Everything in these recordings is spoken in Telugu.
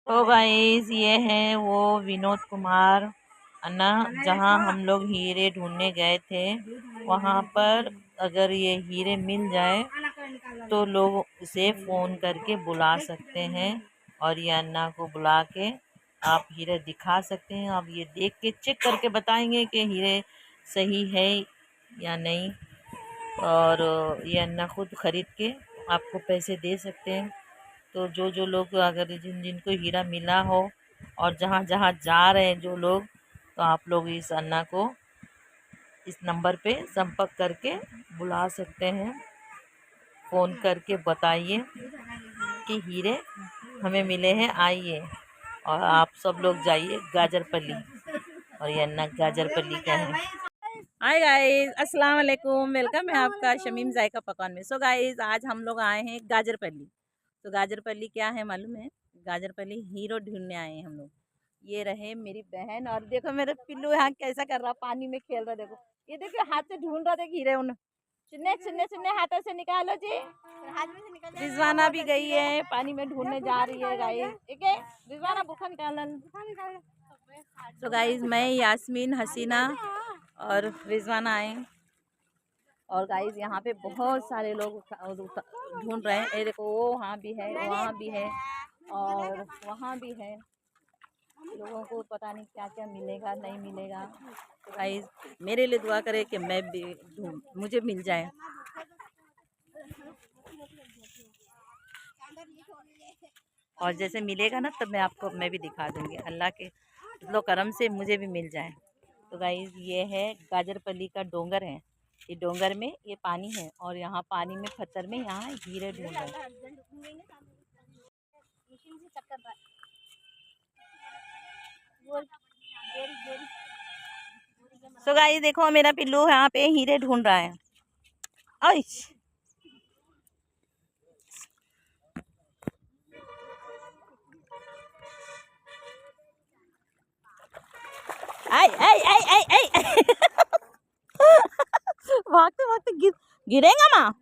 तो गाइस ये है वो विनोद कुमार अन्ना, जहाँ हम लोग हीरे ढूंढने गए थे। वहाँ पर अगर ये हीरे मिल जाए तो लोग इसे फ़ोन करके बुला सकते हैं और ये अन्ना को बुला के आप हीरे दिखा सकते हैं। आप ये देख के चेक करके बताएंगे कि हीरे सही है या नहीं, और ये अन्ना खुद ख़रीद के आपको पैसे दे सकते हैं। तो जो जो लोग अगर जिन जिनको हीरा मिला हो और जहाँ जहाँ जा रहे हैं जो लोग, तो आप लोग इस अन्ना को इस नंबर पे संपर्क करके बुला सकते हैं। फ़ोन करके बताइए कि हीरे हमें मिले हैं, आइए। और आप सब लोग जाइए गाजरपल्ली, और ये अन्ना गाजरपल्ली का है। हाय गाइस, अस्सलाम वालेकुम, वेलकम है आपका शमीम जायका पकवान में। सो गाइस, आज हम लोग आए हैं गाजरपल्ली। तो गाजरपल्ली क्या है मालूम है? गाजरपल्ली हीरो ढूंढने आए हैं हम लोग। ये रहे मेरी बहन, और देखो मेरा पिल्लू यहाँ कैसा कर रहा, पानी में खेल रहा। देखो ये देखो हाथ से ढूंढ रहा, देख हीरे उन चुन्ने चुन्ने चुन्ने हाथों से निकालो जी। रिजवाना भी गई है पानी में ढूंढने जा रही है गाइस। ठीक है रिजवाना, बुखा निकालन। तो गाइस मैं, यास्मीन, हसीना और रिजवाना आए, और गाइस यहाँ पे बहुत सारे लोग ढूंढ रहे हैं। ये देखो वो वहाँ भी है, वहाँ भी है, और वहाँ भी है। लोगों को पता नहीं क्या क्या मिलेगा नहीं मिलेगा। तो गाइस मेरे लिए दुआ करें कि मैं भी मुझे मिल जाए। और जैसे मिलेगा ना तब मैं भी दिखा दूंगी। अल्लाह के लो करम से मुझे भी मिल जाए। तो गाइस ये है गाजरपल्ली का डोंगर है। ये डोंगर में ये पानी है, और यहाँ पानी में पत्थर में यहाँ हीरे ढूंढ रहे हैं। सो गाइस देखो मेरा पिल्लू यहाँ पे हीरे ढूंढ रहा है। आइश आई आई आई आई आई भागते भागते गिरेगा माँ।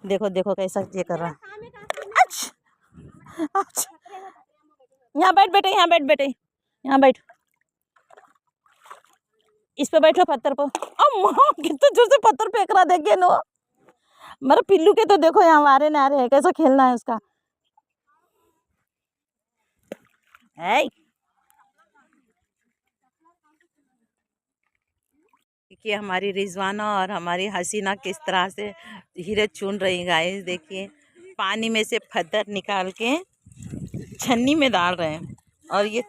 देखो देखो कैसा ये कर रहा है। यहाँ बैठ बेटे, यहाँ बैठ बेटे, यहाँ बैठ, इस पे बैठो पत्थर पर। अम्मा कितना जोर से पत्थर फेंक रहा, देखिए नो मेरे पिल्लू के। तो देखो यहाँ मारे ना रहे, कैसा खेलना है उसका। देखिए हमारी रिजवाना और हमारी हसीना किस तरह से हीरे चुन रही गाइस। देखिए पानी में से पत्थर निकाल के छन्नी में डाल रहे हैं, और ये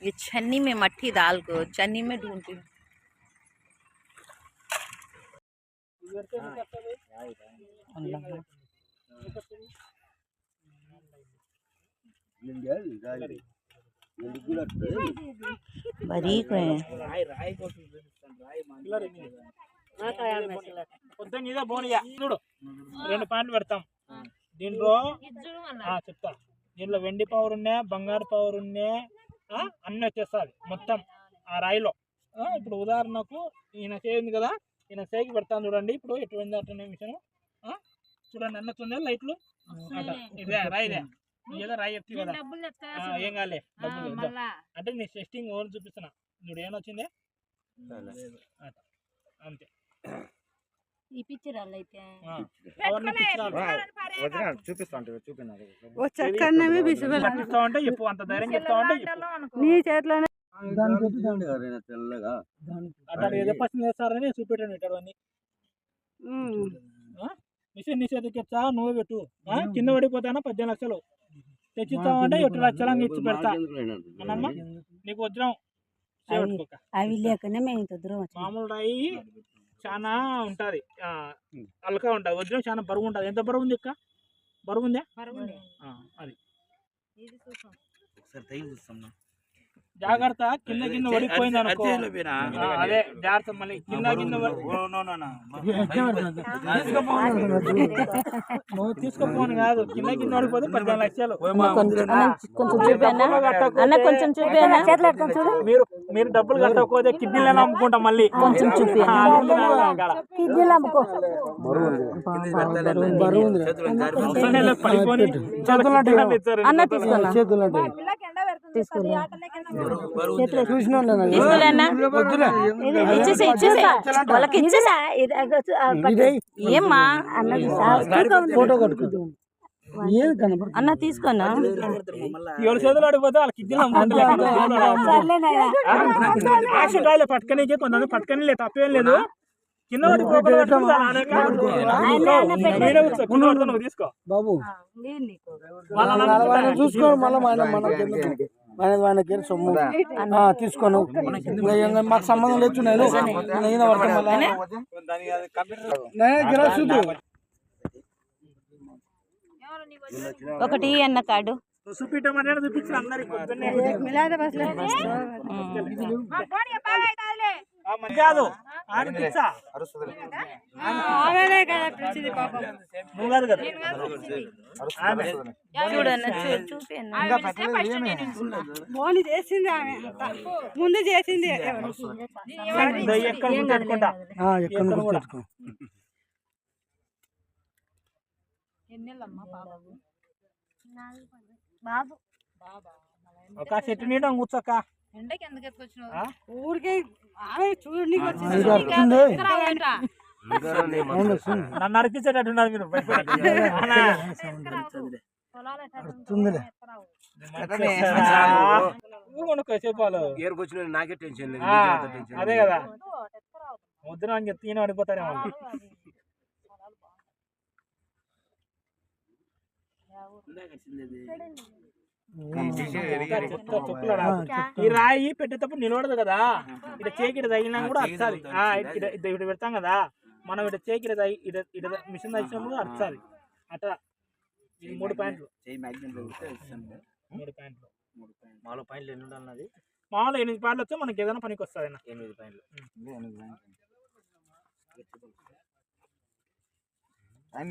ये छन्नी में मट्टी डाल को छन्नी में ढूंढती हूँ। बारीक है పొద్దున్న బోనియా చూడు 2 పాయింట్లు పెడతాం దీంట్లో చెప్తా. దీంట్లో వెండి పవర్ ఉన్నాయి, బంగారు పవర్ ఉన్నాయి, అన్నీ వచ్చేస్తుంది మొత్తం ఆ రాయిలో. ఇప్పుడు ఉదాహరణకు ఈయన చేయింది కదా, ఈయన చేయికి పెడతాను చూడండి. ఇప్పుడు ఎటువంటి అట్లనే మిషన్ చూడండి, అన్నట్టుందా లైట్లు ఇదే రాయిదే ఏదో రాయి ఎత్తి కదా, ఏం కాలే డబ్బులు అంటే నీ టెస్టింగ్ ఓన్ చూపిస్తున్నా చూడు ఏమొచ్చిందే అంతే. ఈ పిక్చర్ అయితే చూపిస్తామంటే చెప్పు, అంత ధైర్యం చెప్తామంటే నీ చేతిలోనే అట్లా ఏదో పచ్చి వేస్తారని చూపెట్టాను పెట్టారు అని. మిషన్ నీ చేతికి ఇచ్చా, నువ్వే పెట్టు. కింద పడిపోతానా 18 లక్షలు తెచ్చిస్తామంటే 8 లక్షలు అని ఇచ్చి పెడతా అన్నమ్మ. నీకు వజ్రం అవి లేకనే మేము ఇంత దూరం వచ్చాం. మామూలు రాయి చాలా ఉంటుంది, అల్కా ఉంటుంది. వజ్రం చాలా బరువు ఉంటుంది. ఎంత బరువు ఉంది? బరువు ఉందా? అది జాగ్రత్త, కింద కింద పడిపోయింది అనుకో. అదే జాగ్రత్త, మళ్ళీ కింద కింద నువ్వు తీసుకుపోను కాదు, కింద కింద పడిపోతే 14 లక్షలు. మీరు డబ్బులు కట్టకపోతే కిడ్నీలను అమ్ముకుంటాం మళ్ళీ. కొంచెం చూపి పడిపోయి ఏమ్మా ఫోటో కట్టుకుంటాం అన్న తీసుకున్నా. ఎవరి చేతులు ఆడిపోతే వాళ్ళ కిడ్నీలు అమ్ముకుంటారు. పట్టుకనీకి కొంతమంది పట్టుకని లేదు, తప్పేం లేదు. కింద తీసుకో బాబు చూసుకో, మళ్ళీ మనకి సొమ్ము తీసుకోను, మాకు సంబంధం లేదు. ఒకటి అన్న కార్డు చూపించమని చూపించి అందరికి కాదు నువ్వు కాదు కదా చేసింది ముందు చేసింది ఎక్కడ పెట్టుకుంటా ఒక చెట్టు నీడ కూర్చోక ఊరికే నన్ను నడిపించేటట్టున్నారు మీరు. చెప్పాలి నాకే టెన్షన్ లేదు, అదే కదా ముద్ర అని చెప్తే ఈయన పడిపోతారేమో. ఈ రాయి పెట్టేటప్పుడు నిలబడదు కదా, ఇట చేకిట తగిలినా కూడా అర్చాలి. ఇటు పెడతాం కదా మనం, ఇట చేకిట ఇట మిషన్ తగిలినప్పుడు అర్చాలి. అట్లా 3 పాయింట్లు, 3 పాయింట్లు, 4 పాయింట్లు ఎన్ని ఉండాలన్నది. మామూలు 8 పాయింట్లు వస్తే మనకి ఏదైనా పనికి వస్తుంది. 8 పాయింట్లు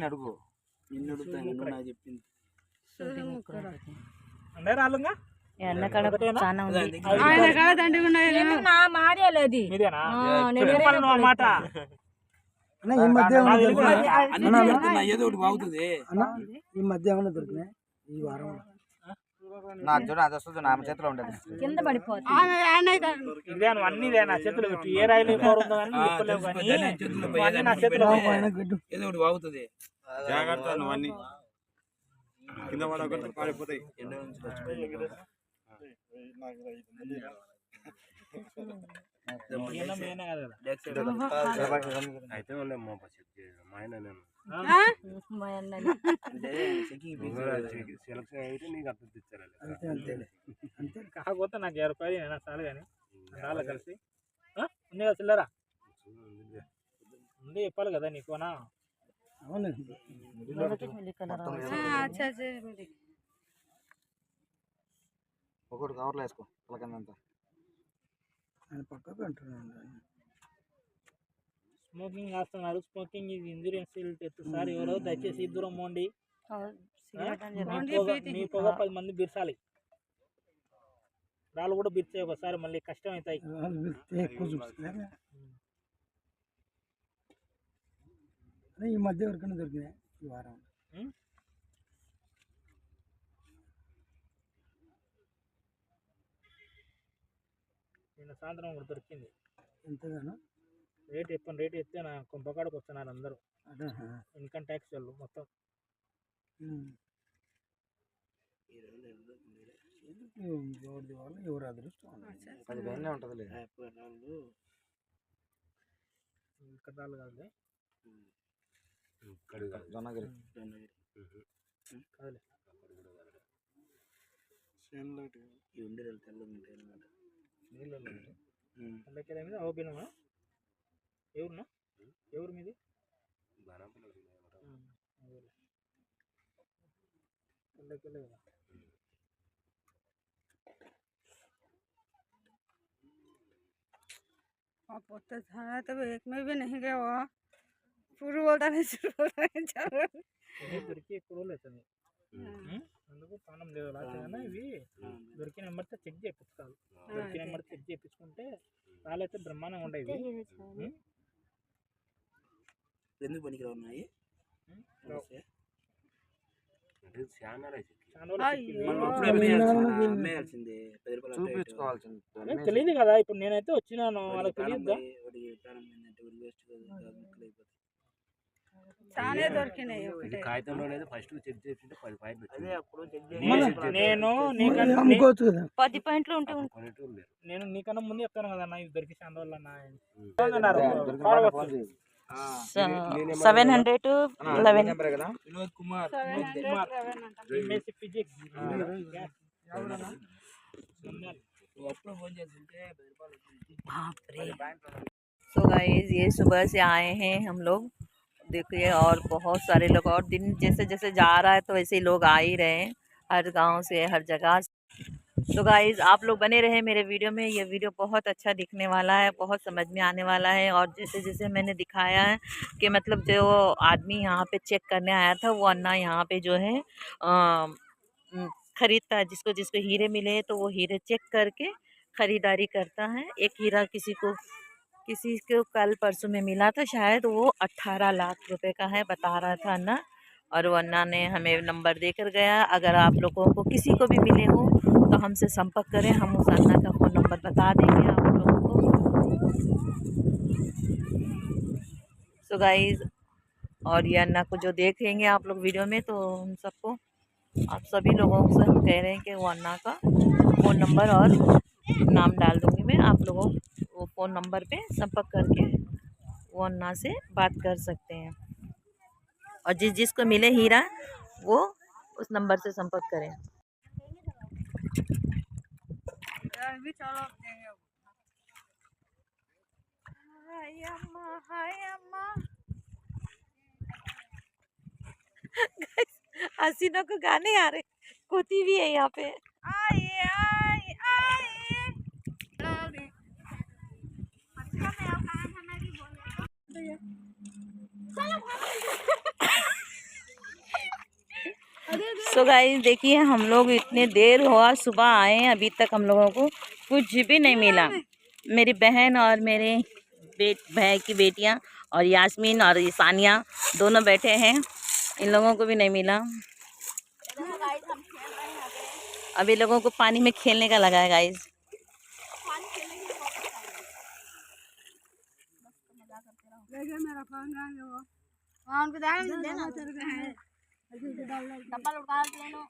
అడుగు చెప్పింది అంటే రాళ్ళుగా మాట ఈ మధ్య ఏమన్నా దొరికినాయి ఈ వారం? చేతిలో ఉండదు, కింద పడిపోతుంది. అన్ని నా చేతులు పెట్టి ఏ రాయిలు నా చేతిలో ఏదో ఒకటి బాగుతుంది. జాగ్రత్త, నువ్వన్నీ కింద పడకుండా పారిపోతాయి. అయితే సెలక్షన్ అయితే నీకు అర్థం తెచ్చారు. కాకపోతే నాకు 50 రూపాయలు చాలు కానీ చాలా కలిసి ఉంది కదా చిల్లరా ఉంది చెప్పాలి కదా నీకోనా. ఒకటి కవర్లో వేసుకో పలకంతా. స్మోకింగ్ చేస్తున్నారు, స్మోకింగ్ ఇది ఇంజూరియన్స్ సార్ ఎవరో దయచేసి దూరం పోండి. మీ పొగ 10 మంది బిర్చాలి. రాళ్ళు కూడా బిర్చాయి ఒకసారి మళ్ళీ కష్టం అవుతాయి. ఈ మధ్య ఎవరికైనా దొరికినాయి ఈ వారం? నిన్న సాయంత్రం కూడా దొరికింది. ఎంతగానో రేట్ చెప్తే నా కుంభకాడకు వస్తున్నారు అందరూ, ఇన్కమ్ ట్యాక్స్ వాళ్ళు మొత్తం. ఎవరు అదృష్టం 10,000 ఉంటుంది. కట్టాలి కాదు జొన్నగిరి మీద ఓపెనమా? ఎవరున్నా ఎవరు మీది? और पोते था तो एक में भी नहीं गया वो शुरू बोलता नहीं शुरू बोलता नहीं चलो ఇది దొరికి ఎక్కువ రోజులు అవుతుంది అందుకు ప్రాణం లేదు లాగా ఇవి దొరికిన నెంబర్తో చెక్ చేయించుకోవాలి దొరికిన నెంబర్ చెక్ చేయించుకుంటే రాలైతే బ్రహ్మాండంగా ఉండేవి ఎందుకు పనికి ఉన్నాయి అమ్మేయాల్సిందే 10 రూపాయలు చూపించుకోవాల్సింది తెలియదు కదా ఇప్పుడు నేనైతే వచ్చినాను వాళ్ళకి తెలియదు చానే దొరికినాయి ఇది కాగితంలోనే ఫస్ట్ చెక్ చేసింటే 10 పాయింట్లు అదే అప్పుడు చెక్ నేను నీకన్నా 10 పాయింట్లు ఉంటే నేను నీకన్నా ముందు చెప్తాను కదా అన్న ఇది దొరికి చాలా రోజులు అన్న 700 to 11 Vinod Kumar MSc physics so guys ये सुबह से आए हैं हम लोग देखिए और बहुत सारे लोग और दिन जैसे जैसे जा रहा है तो वैसे ही लोग आ ही रहे हैं हर गांव से हर जगह। तो गाइस आप लोग बने रहे मेरे वीडियो में। ये वीडियो बहुत अच्छा दिखने वाला है, बहुत समझ में आने वाला है। और जैसे जैसे मैंने दिखाया है कि मतलब जो आदमी यहाँ पे चेक करने आया था वो अन्ना यहाँ पे जो है खरीदता है। जिसको जिसको हीरे मिले तो वो हीरे चेक करके ख़रीदारी करता है। एक हीरा किसी को कल परसों में मिला था, शायद वो 18 लाख रुपए का है बता रहा था अन्ना। और वो अन्ना ने हमें नंबर देकर गया। अगर आप लोगों को किसी को भी मिले हो तो हमसे संपर्क करें, हम उस अन्ना का फ़ोन नंबर बता देंगे आप लोगों को। सो गाइस और ये अन्ना को जो देखेंगे आप लोग वीडियो में तो हम सबको आप सभी लोगों से हम कह रहे हैं कि वो अन्ना का फ़ोन नंबर और नाम डाल दूँगी मैं, आप लोगों वो फ़ोन नंबर पे संपर्क करके वो अन्ना से बात कर सकते हैं। और जिसको मिले हीरा वो उस नंबर से संपर्क करें। भी चलो देंगे हाय अम्मा हसीना को गाने आ रहे, कोती भी है यहाँ पे। सो गाइस देखिए हम लोग इतने देर हुआ सुबह आए हैं, अभी तक हम लोगों को कुछ भी नहीं मिला। मेरी बहन और मेरे भाई की बेटियां और यास्मीन और सानिया दोनों बैठे हैं, इन लोगों को भी नहीं मिला। अभी लोगों को पानी में खेलने का लगा है गाइस। मेरा फोन उनको देना डब्बा लुटा देना।